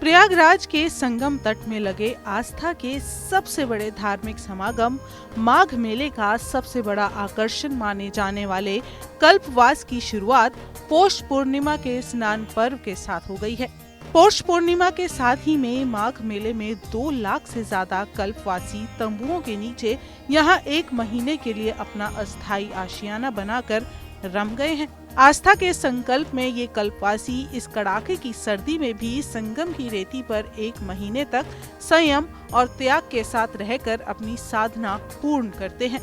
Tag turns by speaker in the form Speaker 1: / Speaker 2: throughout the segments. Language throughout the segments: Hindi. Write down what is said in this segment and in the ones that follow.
Speaker 1: प्रयागराज के संगम तट में लगे आस्था के सबसे बड़े धार्मिक समागम माघ मेले का सबसे बड़ा आकर्षण माने जाने वाले कल्पवास की शुरुआत पौष पूर्णिमा के स्नान पर्व के साथ हो गई है। पौष पूर्णिमा के साथ ही में माघ मेले में 2 लाख से ज्यादा कल्पवासी तंबुओं के नीचे यहाँ 1 महीने के लिए अपना अस्थायी आशियाना बनाकर रम गए हैं। आस्था के संकल्प में ये कल्पवासी इस कड़ाके की सर्दी में भी संगम की रेती पर 1 महीने तक संयम और त्याग के साथ रहकर अपनी साधना पूर्ण करते हैं।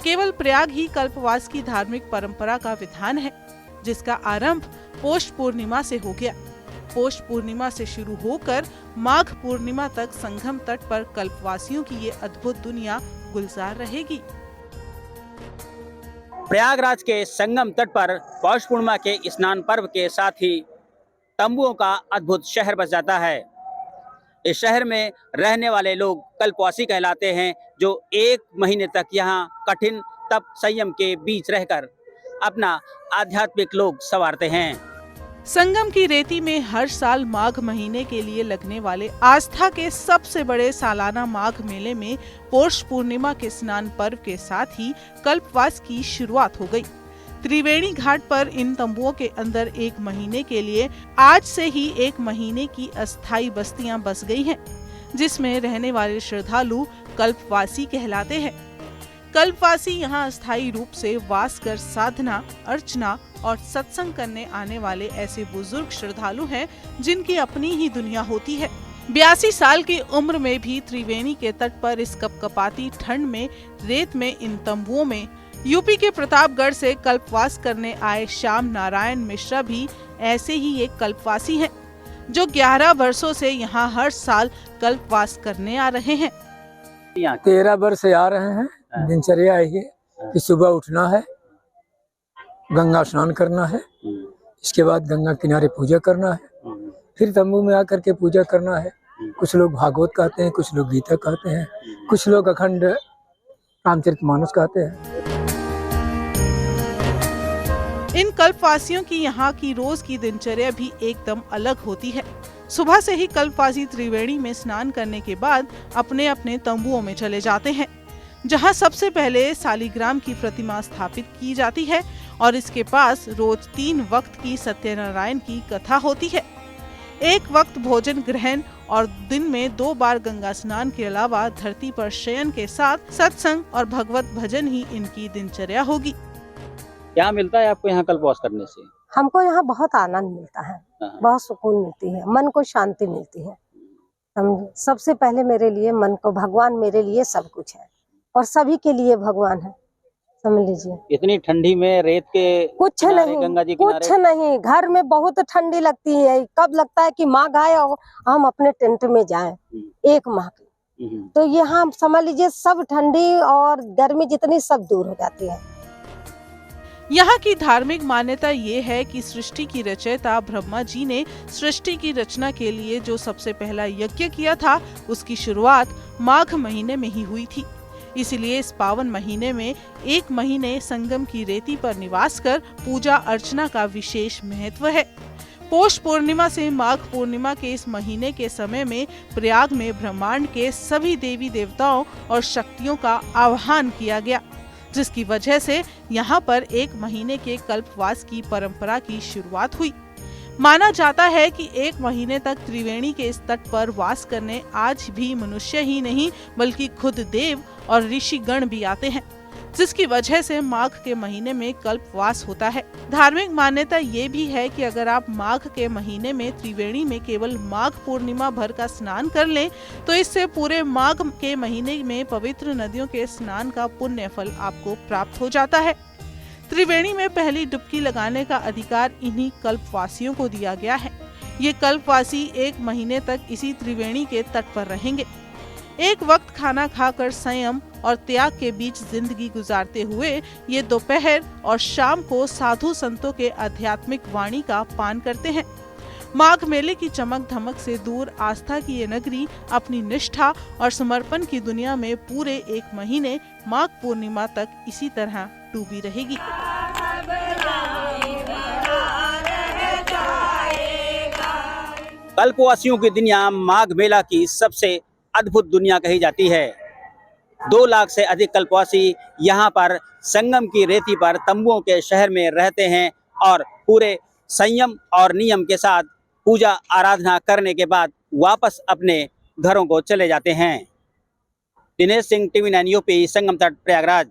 Speaker 1: केवल प्रयाग ही कल्पवास की धार्मिक परंपरा का विधान है, जिसका आरंभ पौष पूर्णिमा से हो गया। पौष पूर्णिमा से शुरू होकर माघ पूर्णिमा तक संगम तट पर कल्पवासियों की ये अद्भुत दुनिया गुलजार रहेगी।
Speaker 2: प्रयागराज के संगम तट पर पौष पूर्णिमा के स्नान पर्व के साथ ही तंबुओं का अद्भुत शहर बस जाता है। इस शहर में रहने वाले लोग कल्पवासी कहलाते हैं, जो 1 महीने तक यहाँ कठिन तप संयम के बीच रहकर अपना आध्यात्मिक लोग संवारते हैं।
Speaker 1: संगम की रेती में हर साल माघ महीने के लिए लगने वाले आस्था के सबसे बड़े सालाना माघ मेले में पौष पूर्णिमा के स्नान पर्व के साथ ही कल्पवास की शुरुआत हो गई। त्रिवेणी घाट पर इन तंबुओं के अंदर 1 महीने के लिए आज से ही 1 महीने की अस्थायी बस्तियां बस गई हैं, जिसमें रहने वाले श्रद्धालु कल्पवासी कहलाते हैं। कल्पवासी यहाँ अस्थायी रूप से वास कर साधना, अर्चना और सत्संग करने आने वाले ऐसे बुजुर्ग श्रद्धालु हैं, जिनकी अपनी ही दुनिया होती है। 82 साल की उम्र में भी त्रिवेणी के तट पर इस कपकपाती ठंड में रेत में इन तंबुओं में यूपी के प्रतापगढ़ से कल्पवास करने आए श्याम नारायण मिश्रा भी ऐसे ही एक कल्पवासी हैं, जो 11 वर्षों से यहाँ हर साल कल्पवास करने आ रहे हैं।
Speaker 3: 13 वर्ष से आ रहे हैं। दिनचर्या है कि सुबह उठना है, गंगा स्नान करना है, इसके बाद गंगा किनारे पूजा करना है, फिर तंबू में आकर के पूजा करना है। कुछ लोग भागवत कहते हैं, कुछ लोग गीता कहते हैं, कुछ लोग अखंड रामचरितमानस कहते हैं।
Speaker 1: इन कल्पवासियों की यहाँ की रोज की दिनचर्या भी एकदम अलग होती है। सुबह से ही कल्पवासी त्रिवेणी में स्नान करने के बाद अपने अपने तंबुओं में चले जाते हैं, जहाँ सबसे पहले सालिग्राम की प्रतिमा स्थापित की जाती है और इसके पास रोज 3 वक्त की सत्यनारायण की कथा होती है। 1 वक्त भोजन ग्रहण और दिन में 2 बार गंगा स्नान के अलावा धरती पर शयन के साथ सत्संग और भगवत भजन ही इनकी दिनचर्या होगी।
Speaker 2: क्या मिलता है आपको यहाँ कल्पवास करने से?
Speaker 4: हमको यहाँ बहुत आनंद मिलता है, बहुत सुकून मिलती है, मन को शांति मिलती है। सबसे पहले मेरे लिए मन को, भगवान मेरे लिए सब कुछ है और सभी के लिए भगवान है, समझ लीजिए। इतनी
Speaker 2: ठंडी में रेत के
Speaker 4: कुछ नहीं, गंगा जी कुछ नहीं, घर में बहुत ठंडी लगती है। कब लगता है कि माघ आए और हम अपने टेंट में जाएं 1 माह की। तो यहाँ समझ लीजिए सब ठंडी और गर्मी जितनी सब दूर हो जाती है।
Speaker 1: यहाँ की धार्मिक मान्यता ये है कि सृष्टि की रचयिता ब्रह्मा जी ने सृष्टि की रचना के लिए जो सबसे पहला यज्ञ किया था, उसकी शुरुआत माघ महीने में ही हुई थी। इसीलिए इस पावन महीने में 1 महीने संगम की रेती पर निवास कर पूजा अर्चना का विशेष महत्व है। पौष पूर्णिमा से माघ पूर्णिमा के इस महीने के समय में प्रयाग में ब्रह्मांड के सभी देवी देवताओं और शक्तियों का आह्वान किया गया, जिसकी वजह से यहाँ पर 1 महीने के कल्पवास की परंपरा की शुरुआत हुई। माना जाता है कि 1 महीने तक त्रिवेणी के इस तट पर वास करने आज भी मनुष्य ही नहीं बल्कि खुद देव और ऋषि गण भी आते हैं, जिसकी वजह से माघ के महीने में कल्पवास होता है। धार्मिक मान्यता ये भी है कि अगर आप माघ के महीने में त्रिवेणी में केवल माघ पूर्णिमा भर का स्नान कर लें, तो इससे पूरे माघ के महीने में पवित्र नदियों के स्नान का पुण्य फल आपको प्राप्त हो जाता है। त्रिवेणी में पहली डुबकी लगाने का अधिकार इन्हीं कल्पवासियों को दिया गया है। ये कल्पवासी 1 महीने तक इसी त्रिवेणी के तट पर रहेंगे। 1 वक्त खाना खाकर संयम और त्याग के बीच जिंदगी गुजारते हुए ये दोपहर और शाम को साधु संतों के आध्यात्मिक वाणी का पान करते हैं। माघ मेले की चमक धमक से दूर आस्था की ये नगरी अपनी निष्ठा और समर्पण की दुनिया में पूरे 1 महीने माघ पूर्णिमा तक इसी तरह डूबी रहेगी।
Speaker 2: कल्पवासियों की दुनिया माघ मेला की सबसे अद्भुत दुनिया कही जाती है। 2 लाख से अधिक कल्पवासी यहाँ पर संगम की रेती पर तंबुओं के शहर में रहते हैं और पूरे संयम और नियम के साथ पूजा आराधना करने के बाद वापस अपने घरों को चले जाते हैं। दिनेश सिंह, TV9 यूपी, संगम तट, प्रयागराज।